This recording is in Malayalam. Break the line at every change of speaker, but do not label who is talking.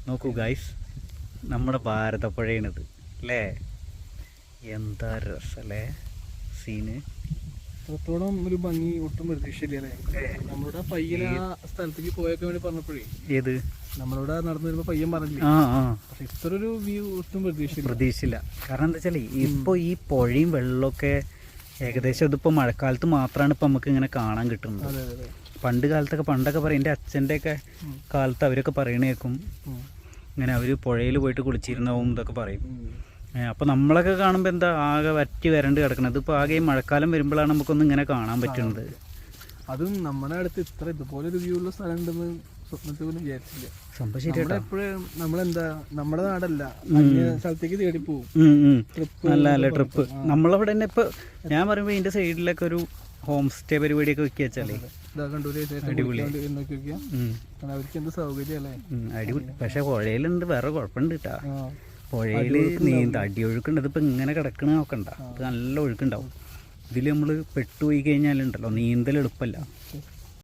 നോക്കൂ ഗൈസ്, നമ്മുടെ ഭാരതപ്പുഴയാണിത് അല്ലേ? എന്താ രസല്ലേ സീന്.
അത്രത്തോളം ഒരു ഭംഗി ഒട്ടും പ്രതീക്ഷയില്ലേ? നമ്മളിവിടെ പയ്യൻ ആ സ്ഥലത്തേക്ക് പോയൊക്കെ വേണ്ടി പറഞ്ഞപ്പോഴേ,
ഏത്
നമ്മളിവിടെ നടന്നു വരുമ്പോ പയ്യൻ പറഞ്ഞില്ലേ, പക്ഷെ ഇത്ര ഒരു വ്യൂ ഒട്ടും
പ്രതീക്ഷയില്ല. കാരണം എന്താ വെച്ചാൽ ഇപ്പോൾ ഈ പുഴയും വെള്ളമൊക്കെ ഏകദേശം ഇതിപ്പോൾ മഴക്കാലത്ത് മാത്രമാണ് ഇപ്പം നമുക്ക് ഇങ്ങനെ കാണാൻ കിട്ടുന്നത്. പണ്ടൊക്കെ പറയും, എൻ്റെ അച്ഛൻ്റെയൊക്കെ കാലത്ത് അവരൊക്കെ പറയണ കേൾക്കും, ഇങ്ങനെ അവർ പുഴയിൽ പോയിട്ട് കുളിച്ചിരുന്നവും ഇതൊക്കെ പറയും. അപ്പോൾ നമ്മളൊക്കെ കാണുമ്പോൾ എന്താ ആകെ വറ്റി വരണ്ട് കിടക്കുന്നത്. ഇപ്പോൾ ആകെ ഈ മഴക്കാലം വരുമ്പോഴാണ് നമുക്കൊന്നും ഇങ്ങനെ കാണാൻ പറ്റുന്നത്.
അതും നമ്മുടെ അടുത്ത് ഇതുപോലെ ഒരു വ്യൂ ഉള്ള സ്ഥലം ഉണ്ടെന്ന് സ്വപ്നത്തിൽ പോലും വിചാരിച്ചില്ല.
സംഭവം ശരിയാട്ടോ.
എപ്പോഴും നമ്മളെന്താ, നമ്മുടെ നാടല്ല, സ്ഥലത്തേക്ക് തേടി പോകും.
നല്ല ട്രിപ്പ് നമ്മളവിടെ തന്നെ. ഇപ്പോൾ ഞാൻ പറയുമ്പോൾ ഇതിൻ്റെ സൈഡിലൊക്കെ ഒരു ഹോം സ്റ്റേ പരിപാടിയൊക്കെ വെക്കുക വെച്ചാലേ അടിപൊളി.
അവർക്ക് എന്ത് സൗകര്യമല്ലേ,
അടിപൊളി. പക്ഷെ പുഴയിലുണ്ട് വേറെ കുഴപ്പമുണ്ട് കേട്ടാ, പുഴയിൽ അടിയൊഴുക്കുണ്ട്. ഇതിപ്പോൾ ഇങ്ങനെ കിടക്കണ നോക്കണ്ട, ഇത് നല്ല ഒഴുക്കുണ്ടാവും. ഇതിൽ നമ്മൾ പെട്ടുപോയി കഴിഞ്ഞാലുണ്ടല്ലോ നീന്തൽ എളുപ്പമല്ല.